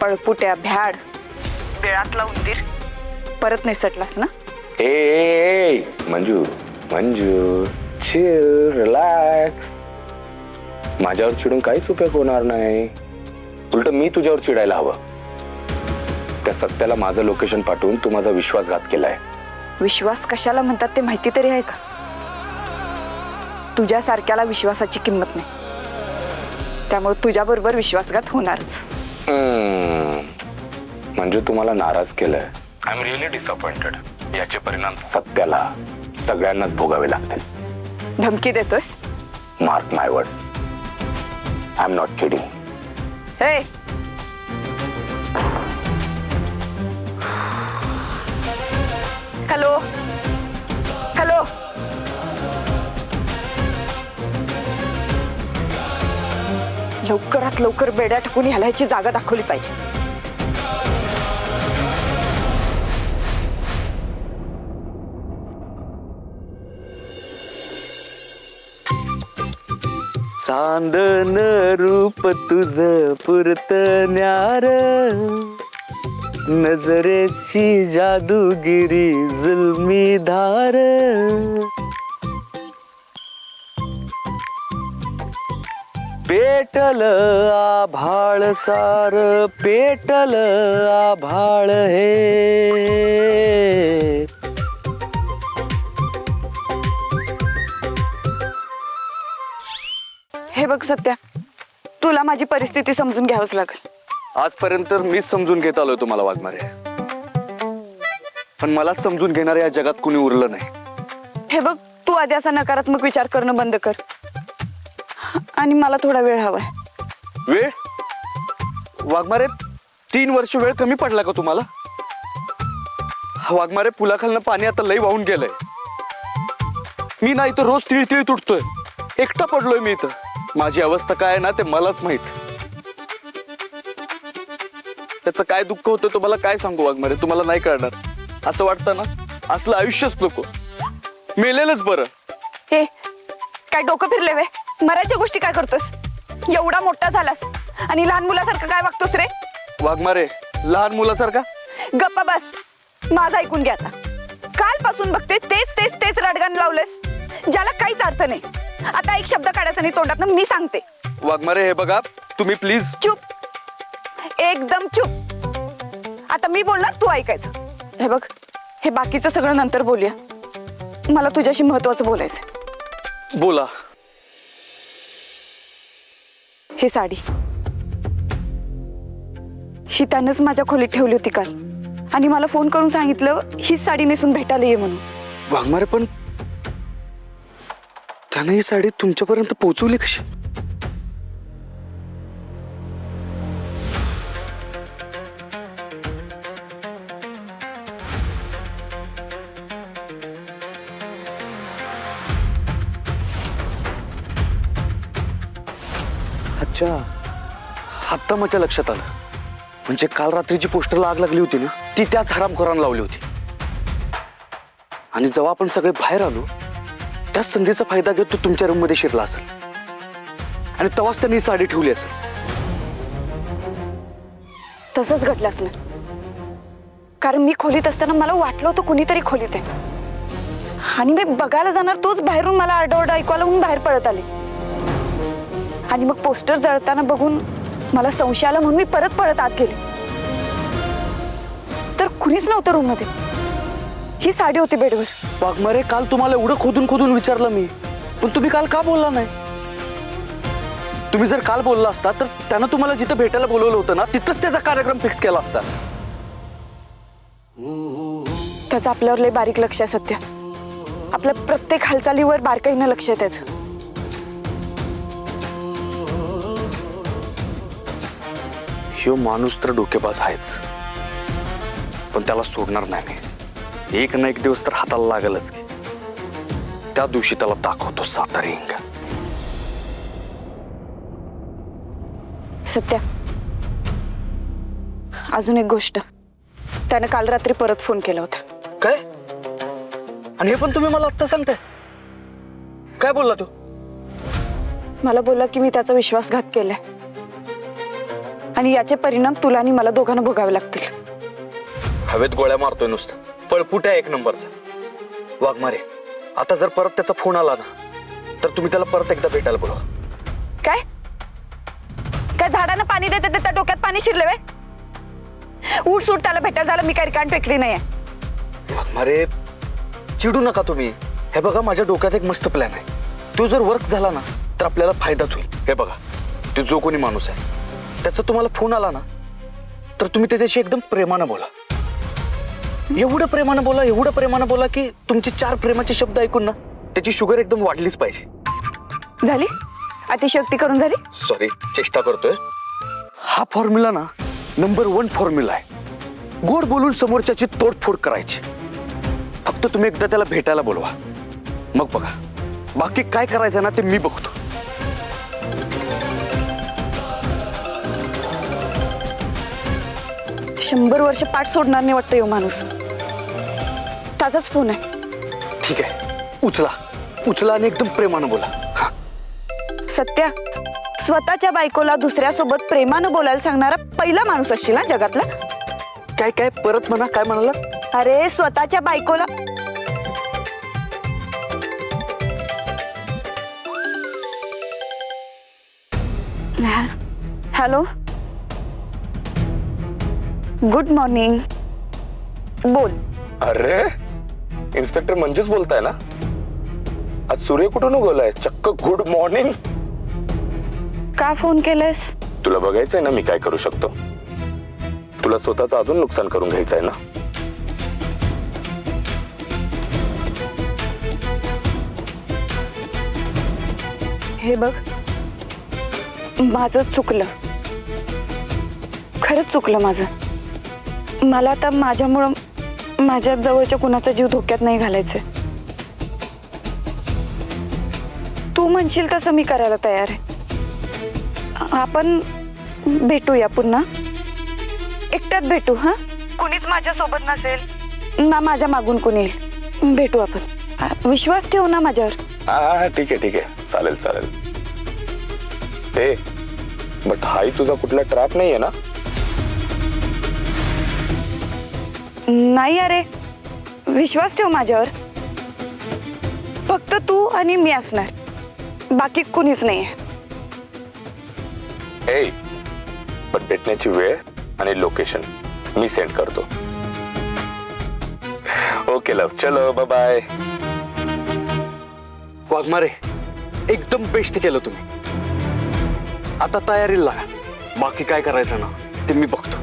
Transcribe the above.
पळपुट्या भ्याड वेळातला उंदीर परत निसटलास ना? ए मंजू मंजू चिल रिलॅक्स. माझ्यावर चिडून काहीच उपयोग होणार नाही. उलट मी तुझ्यावर चिडायला हवं. त्या सत्याला माझं लोकेशन पाठवून तू माझा विश्वासघात केलाय. विश्वास कशाला म्हणतात ते माहिती तरी आहे का? तुझ्यासारख्याला विश्वासाची किंमत नाही, त्यामुळे तुझ्याबरोबर विश्वासघात होणारच. म्हणजे तुम्हाला नाराज केलंय. I am really disappointed. याचे परिणाम सत्याला सगळ्यांनाच भोगावे लागतील. धमकी देतोस? Mark my words. I am not kidding. Hey hello hello, लवकरात लवकर बेड्या टाकून ह्याची जागा दाखवली पाहिजे. चांदन रूप तुझ पुरतण्यार, नजरेची जादूगिरी जुलमी धार. पेटल आभाळ सार, पेटल आभाळ हे. हे बघ सत्या, तुला माझी परिस्थिती समजून घ्यावंच लागेल. आजपर्यंत मीच समजून घेत आलोय तुम्हाला वाघमारे, पण मला समजून घेणारे या जगात कुणी उरलं नाही. हे बघ, तू आधी असा नकारात्मक विचार करणं बंद कर आणि मला थोडा वेळ हवाय. वेळ? वाघमारे 3 वर्ष वेळ कमी पडला का तुम्हाला? वाघमारे, पुलाखालनं पाणी आता लई वाहून गेलंय. मी नाही तर रोज तिळ तिळ तुटतोय. एकटा पडलोय मी इथं. माझी अवस्था काय आहे ना ते मलाच माहित. त्याचं काय दुःख होतं तुम्हाला काय सांगू वाघमारे, तुम्हाला नाही कळणार. असं वाटतं ना असलं आयुष्यच नको, मेलेलंच बरं. हे काय डोकं फिरले वे? मरायच्या गोष्टी काय करतोस? एवढा मोठा झालास आणि लहान मुलासारखं काय वागतोस रे? वाघमारे, लहान मुलासारखा? गप्पा बस, माझं ऐकून घ्या. आता कालपासून बघते तेच तेच तेच रडगाण लावलंस, ज्याला काहीच अर्थ नाही. आता एक शब्द काढायचा नाही तोंडातनं, मी सांगते. वाघमारे, हे बघा तुम्ही प्लीज. चुप, एकदम चुप. आता मी बोलणार, तू ऐकायचं. हे बघ, हे बाकीचं सगळं नंतर बोलूया. मला तुझ्याशी महत्वाचं बोलायचं. बोला. ही साडी, ही त्यानंच माझ्या खोलीत ठेवली होती काल, आणि मला फोन करून सांगितलं हीच साडी नेसून भेटायला ये म्हणून. वाघमारे, पण त्याने ही साडी तुमच्यापर्यंत पोहोचवली कशी? अच्छा, आत्ता माझ्या लक्षात आलं. म्हणजे काल रात्रीची पोस्टरला आग लागली होती ना, ती त्याच हरामखोरानं लावली होती. आणि जेव्हा आपण सगळे बाहेर आलो, त्याच संधीचा फायदा घेत तो तुमच्या रूम मध्ये शिरला असेल आणि तेव्हाच त्यांनी साडी ठेवली असेल. तसंच घडलं असणार, कारण मी खोलीत असताना मला वाटलं होतं कुणीतरी खोलीत आहे, आणि मी बघायला जाणार तोच बाहेरून मला आरडाओरडा ऐकवायला म्हणून बाहेर पळत आले. आणि मग पोस्टर जळताना बघून मला संशय आला म्हणून मी परत पळत आत गेले, तर कुणीच नव्हतं रूम मध्ये. ही साडी होती बेडवर. वाघमारे, काल तुम्हाला एवढं खोदून खोदून विचारलं मी, पण तुम्ही काल का बोलला नाही? तुम्ही जर काल बोलला असता तर त्यानं तुम्हाला जिथं भेटायला बोलवलं होतं ना, तिथंच त्याचा कार्यक्रम फिक्स केला असता. त्याचं आपल्यावर लय बारीक लक्ष आहे सध्या. आपल्या प्रत्येक हालचालीवर बारकाईनं लक्ष आहे त्याचं. ह्यो माणूस तर डोकेबाज आहेच, पण त्याला सोडणार नाही मी. एक ना एक दिवस तर हाताला लागलच की. त्या दिवशी त्याला दाखवतो सातारी इंगा. सत्या, अजून एक गोष्ट. त्यानं काल रात्री परत फोन केला होता. काय? आणि हे पण तुम्ही मला आत्ता सांगताय? काय बोलला तू? मला बोलला की मी त्याचा विश्वासघात केलाय. आणि याचे परिणाम तुला आणि मला दोघांना भोगावे लागतील. हवेत गोळ्या मारतोय नुसतं. पळपुट आहे एक नंबरचा. वाघमारे, आता जर परत त्याचा फोन आला ना तर तुम्ही त्याला परत एकदा भेटायला बोलवा. काय काय झाडांना पाणी देते त्या डोक्यात पाणी शिरले वे? उठ सूट त्याला भेटायला झालं. मी काही कान टेकडी नाहीये. वाघमारे, चिडू नका तुम्ही. हे बघा, माझ्या डोक्यात एक मस्त प्लॅन आहे. तो जर वर्क झाला ना तर आपल्याला फायदाच होईल. हे बघा, तो जो कोणी माणूस आहे त्याचा तुम्हाला फोन आला ना तर तुम्ही त्याच्याशी एकदम प्रेमानं बोला. एवढं प्रेमानं बोला, एवढं प्रेमानं बोला की तुमचे 4 प्रेमाचे शब्द ऐकून ना त्याची शुगर एकदम वाढलीच पाहिजे. झाली अतिशयोक्ती करून झाली. सॉरी, चेष्टा करतोय. हा फॉर्म्युला ना नंबर 1 फॉर्म्युला आहे. गोड बोलून समोरच्याची तोडफोड करायची. फक्त तुम्ही एकदा त्याला भेटायला बोलवा. मग बघा, बाकी काय करायचं ना ते मी बघतो. शंभर वर्ष पाठ सोडणार नाही वाटतं यो माणूस. त्याचाच फोन आहे. ठीक आहे, उचला उचला आणि एकदम प्रेमानं बोला. हा. सत्या, स्वतःच्या बायकोला दुसऱ्यासोबत प्रेमानं बोलायला सांगणारा पहिला माणूस असशील ना जगातला. काय काय परत म्हणा, काय म्हणाला? अरे स्वतःच्या बायकोला. Hello, good morning. बोल. अरे इन्स्पेक्टर मंजूच बोलताय ना? आज सूर्य कुठून उगवलाय? चक्क गुड मॉर्निंग. का फोन केलंस? तुला बघायचंय ना मी काय करू शकतो. तुला स्वतःचं अजून नुकसान करून घ्यायचंय ना? हे बघ, माझं चुकलं. खरंच चुकलं माझं. मला आता माझ्यामुळं माझ्या जवळच्या कुणाचा जीव धोक्यात नाही घालायचं. तू म्हणशील तसं मी करायला तयार आहे. आपण भेटूया पुन्हा. एकट्यात भेटू. हा, कुणीच माझ्या सोबत नसेल ना माझ्या मागून कुणी येईल. भेटू आपण. विश्वास ठेव ना माझ्यावर. हा ठीक आहे ठीक आहे, चालेल चालेल. ए बट हाही तुझा कुठला ट्रॅप नाहीये ना? नाही अरे, विश्वास ठेव माझ्यावर. फक्त तू आणि मी असणार, बाकी कुणीच नाहीये. ए बट भेटण्याची वेळ आणि लोकेशन मी सेंड करतो. ओके लव, चलो बाय बाय. वाघमारे, एकदम बेस्ट केलं तुम्ही. आता तयारीला लागा. बाकी काय करायचं ना ते मी बघतो.